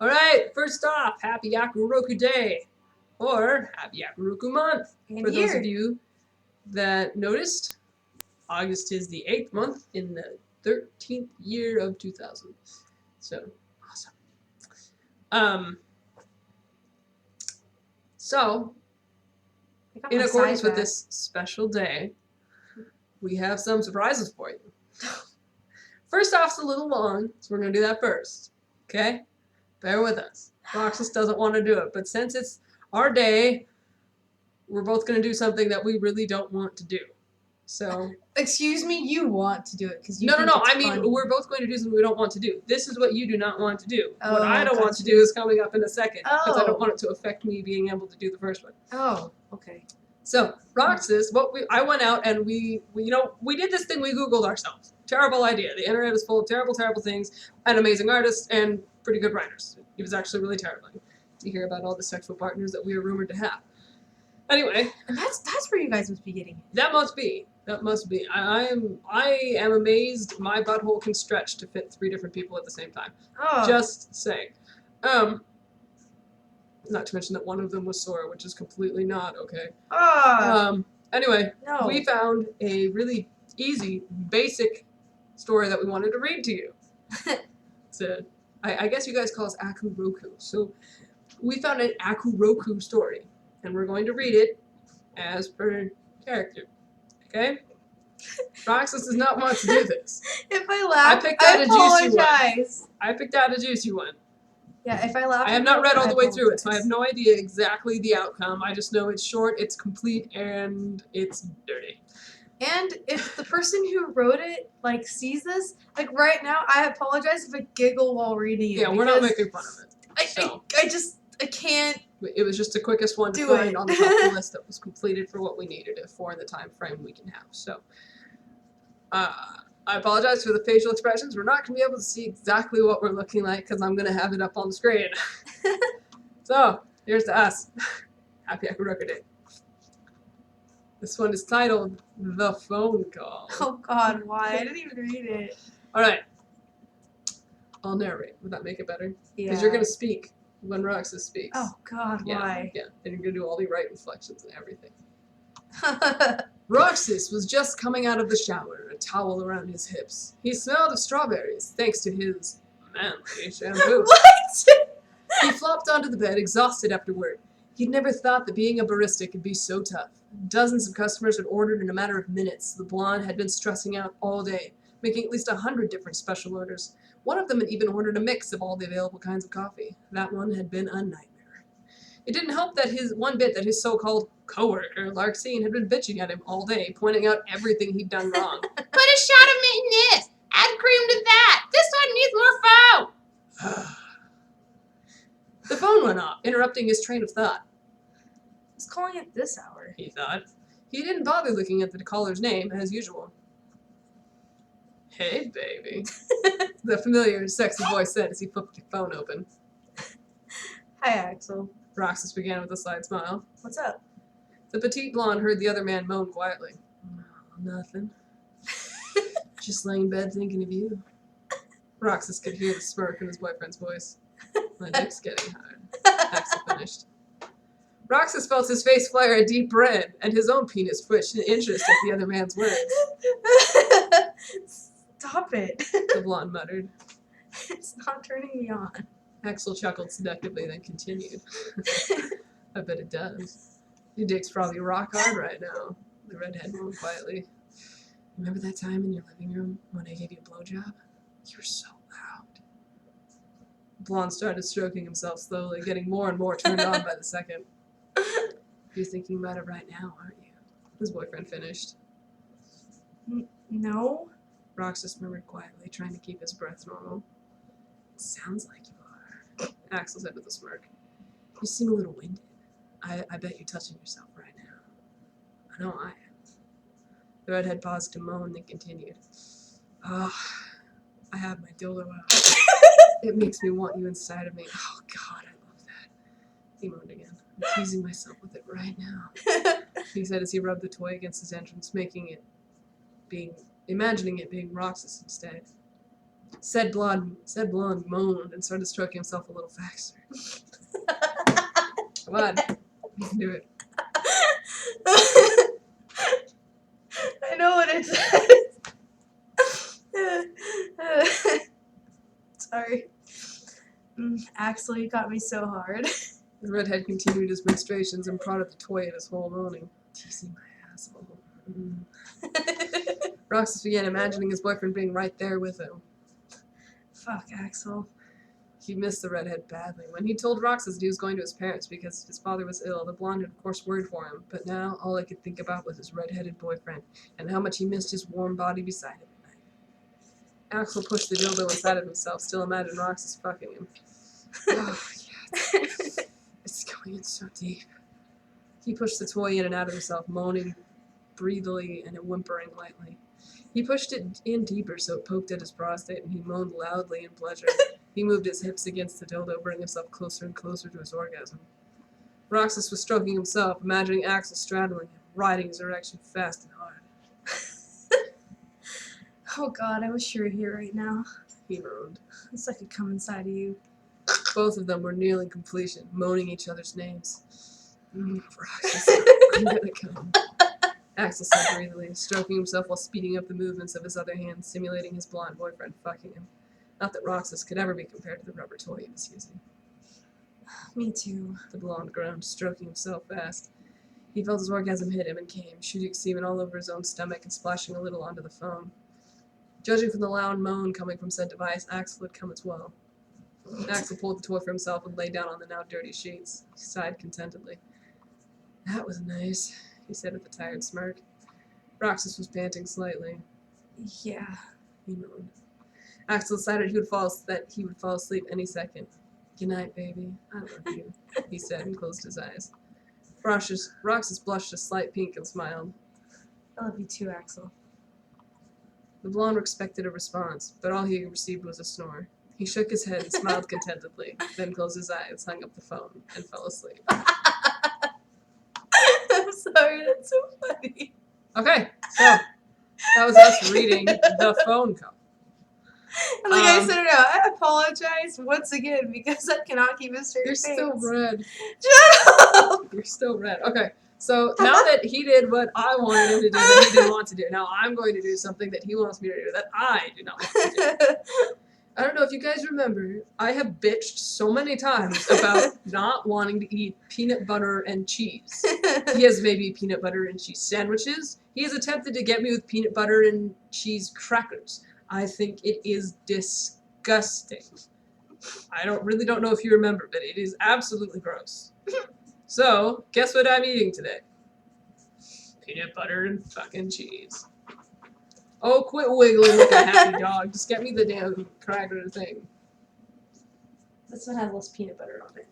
Alright, first off, happy Akuroku Day. Or happy Akuroku Month. For those of you that noticed, August is the 8th month in the 13th year of 2000. So, awesome. So, in accordance with this special day, we have some surprises for you. First off, it's a little long, so we're going to do that first. Okay? Bear with us. Roxas doesn't want to do it, but since it's our day, we're both going to do something that we really don't want to do. So, excuse me, you want to do it because you No, I mean, funny. We're both going to do something we don't want to do. This is what you do not want to do. What I don't want to do is coming up in a second because I don't want it to affect me being able to do the first one. Oh, okay. So, Roxas, I went out and we did this thing, we Googled ourselves. Terrible idea. The internet is full of terrible, terrible things and amazing artists and pretty good writers. It was actually really terrifying to hear about all the sexual partners that we are rumored to have. Anyway. And that's where you guys must be getting it. That must be. I am amazed my butthole can stretch to fit 3 different people at the same time. Oh. Just saying. Not to mention that one of them was sore, which is completely not okay. Anyway, we found a really easy, basic story that we wanted to read to you. I guess you guys call us Akuroku. So we found an Akuroku story, and we're going to read it as per character. Okay? Roxas does not want to do this. If I laugh, I apologize. I picked out a juicy one. Yeah, if I laugh, I have not read all the way through it, so I have no idea exactly the outcome. I just know it's short, it's complete, and it's dirty. And if the person who wrote it, sees this, right now, I apologize if I giggle while reading it. Yeah, we're not making fun of it. I can't. It was just the quickest one to find on the top of the list that was completed for what we needed it for in the time frame we can have. So, I apologize for the facial expressions. We're not going to be able to see exactly what we're looking like because I'm going to have it up on the screen. So, here's to us. Happy Akuroku Day. This one is titled The Phone Call. Oh God, why? I didn't even read it. Alright. I'll narrate. Would that make it better? Yeah. Because you're going to speak when Roxas speaks. Oh God, why? Yeah, and you're going to do all the right inflections and everything. Roxas was just coming out of the shower, a towel around his hips. He smelled of strawberries, thanks to his manly shampoo. What? He flopped onto the bed, exhausted after work. He'd never thought that being a barista could be so tough. Dozens of customers had ordered in a matter of minutes. The blonde had been stressing out all day, making at least 100 different special orders. One of them had even ordered a mix of all the available kinds of coffee. That one had been a nightmare. It didn't help that his so-called co-worker, Larxene, had been bitching at him all day, pointing out everything he'd done wrong. Put a shot of mint in this! Add cream to that! This one needs more foam! The phone went off, interrupting his train of thought. Who's calling at this hour? He thought. He didn't bother looking at the caller's name, as usual. Hey, baby. The familiar, sexy voice said as he flipped the phone open. Hi, Axel. Roxas began with a slight smile. What's up? The petite blonde heard the other man moan quietly. Oh, nothing. Just laying in bed thinking of you. Roxas could hear the smirk in his boyfriend's voice. My dick's getting hard. Axel finished. Roxas felt his face flare a deep red, and his own penis twitched in interest at the other man's words. Stop it. The blonde muttered. It's not turning me on. Axel chuckled seductively, then continued. I bet it does. Your dick's probably rock hard right now. The redhead moaned quietly. Remember that time in your living room when I gave you a blowjob? You were so loud. Blonde started stroking himself slowly, getting more and more turned on by the second. You're thinking about it right now, aren't you? His boyfriend finished. No. Roxas murmured quietly, trying to keep his breath normal. It sounds like you are. Axel said with a smirk. You seem a little winded. I bet you're touching yourself right now. I know I am. The redhead paused to moan, then continued. Oh, I have my dildo out. It makes me want you inside of me. Oh, God, I love that. He moaned again. I'm teasing myself with it right now. He said as he rubbed the toy against his entrance, imagining it being Roxas instead. Said blonde moaned and started stroking himself a little faster. Come on, you can do it. I know what it says. Sorry. Axel, you got me so hard. The redhead continued his ministrations and prodded the toy at his hole, moaning, "Teasing my asshole." Roxas began imagining his boyfriend being right there with him. Fuck, Axel. He missed the redhead badly. When he told Roxas that he was going to his parents because his father was ill, the blonde had of course worried for him, but now all I could think about was his red-headed boyfriend and how much he missed his warm body beside him at night. Axel pushed the dildo inside of himself, still imagining Roxas fucking him. Oh, yeah. It's going in so deep. He pushed the toy in and out of himself, moaning breathily and whimpering lightly. He pushed it in deeper so it poked at his prostate, and he moaned loudly in pleasure. He moved his hips against the dildo, bringing himself closer and closer to his orgasm. Roxas was stroking himself, imagining Axel straddling him, riding his erection fast and hard. Oh god, I wish you were here right now. He moaned. It's like I could come inside of you. Both of them were nearing completion, moaning each other's names. Roxas, I'm gonna come. Axel said breathily, stroking himself while speeding up the movements of his other hand, simulating his blonde boyfriend fucking him. Not that Roxas could ever be compared to the rubber toy he was using. Me too. The blonde groaned, stroking himself fast. He felt his orgasm hit him and came, shooting semen all over his own stomach and splashing a little onto the phone. Judging from the loud moan coming from said device, Axel had come as well. Axel pulled the toy for himself and lay down on the now dirty sheets. He sighed contentedly. That was nice, he said with a tired smirk. Roxas was panting slightly. Yeah. He moaned. Axel decided he would fall asleep any second. Good night, baby. I love you, he said and closed his eyes. Roxas blushed a slight pink and smiled. I love you too, Axel. The blonde expected a response, but all he received was a snore. He shook his head and smiled contentedly, then closed his eyes, hung up the phone, and fell asleep. I'm sorry, that's so funny. Okay, so that was us reading the phone call. And like I said it out, I apologize once again because I cannot keep a straight You're face. still red. Shut up! You're still red. Okay, so now that he did what I wanted him to do that he didn't want to do, now I'm going to do something that he wants me to do that I do not want to do. I don't know if you guys remember, I have bitched so many times about not wanting to eat peanut butter and cheese. He has maybe peanut butter and cheese sandwiches. He has attempted to get me with peanut butter and cheese crackers. I think it is disgusting. I really don't know if you remember, but it is absolutely gross. So, guess what I'm eating today? Peanut butter and fucking cheese. Oh, quit wiggling like a happy dog. Just get me the damn cracker thing. This one has less peanut butter on it.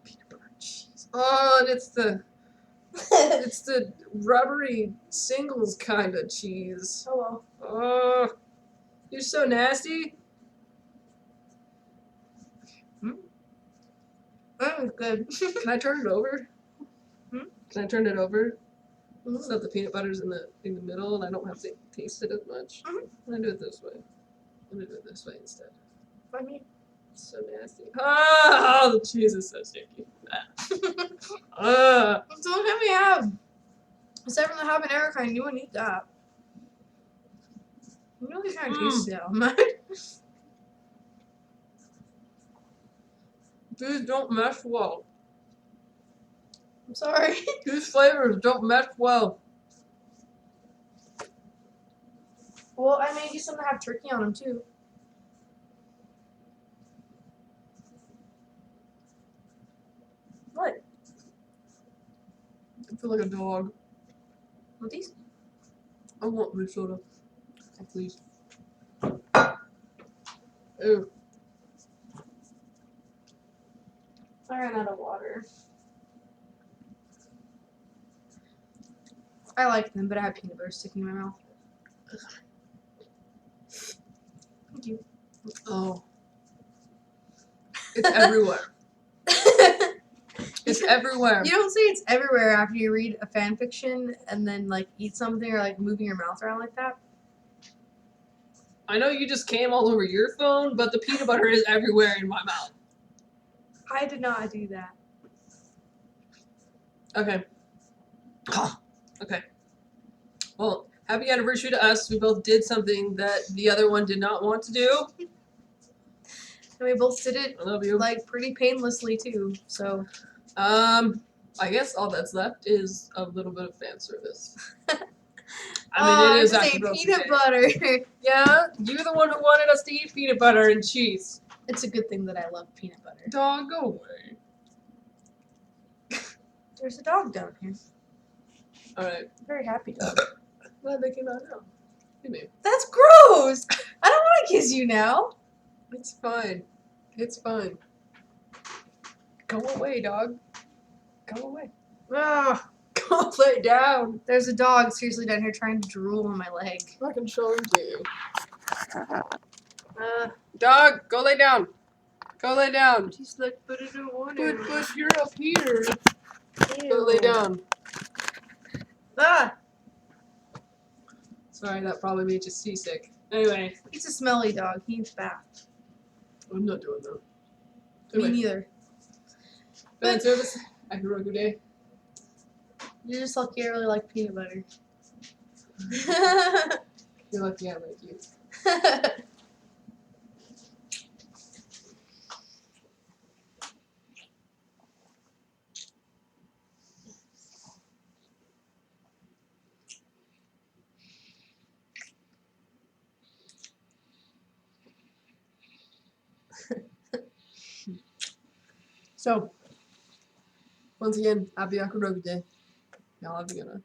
Peanut butter and cheese. Oh, and it's the rubbery singles kind of cheese. Oh well. Oh, you're so nasty. That was good. Can I turn it over? Can I turn it over? So that the peanut butter's in the middle and I don't have to taste it as much. I'm gonna do it this way. I'm gonna do it this way instead. I mean, It's so nasty. Oh, the cheese is so sticky. so let me have. Aside from the habanero kind, you wouldn't eat that. I'm really trying to taste it on mine. These don't mesh well. I'm sorry. These flavors don't mesh well. Well, I made you some that have turkey on them too. What? I feel like a dog. Want these? I want blue soda. Please. Ew. I ran out of water. I like them, but I have peanut butter sticking in my mouth. Thank you. Oh. It's everywhere. It's everywhere. You don't say it's everywhere after you read a fan fiction and then like eat something or like moving your mouth around like that. I know you just came all over your phone, but the peanut butter is everywhere in my mouth. I did not do that. Okay. Okay. Well, happy anniversary to us. We both did something that the other one did not want to do. And we both did it I love you. like pretty painlessly too. So I guess all that's left is a little bit of fan service. I mean, it is just ate Akuroku peanut Day. butter. Yeah, you're the one who wanted us to eat peanut butter and cheese. It's a good thing that I love peanut butter. Dog, go away. There's a dog down here. Alright. Very happy dog. Glad they came out now. Give me. That's gross. I don't want to kiss you now. It's fine. It's fine. Go away, dog. Go away. Ugh. Go lay down. There's a dog seriously down here trying to drool on my leg. I can show him to you. Dog, go lay down. Go lay down. She's like, but I don't want to. But you're up here. Go lay down. Ah, Sorry, that probably made you seasick. Anyway, he's a smelly dog. He needs a bath. I'm not doing that. Me Anyway, neither. fan service. Akuroku Day. You're just lucky I really like peanut butter. You're lucky I like you. So, once again, happy Akuroku Day. Y'all have a good one.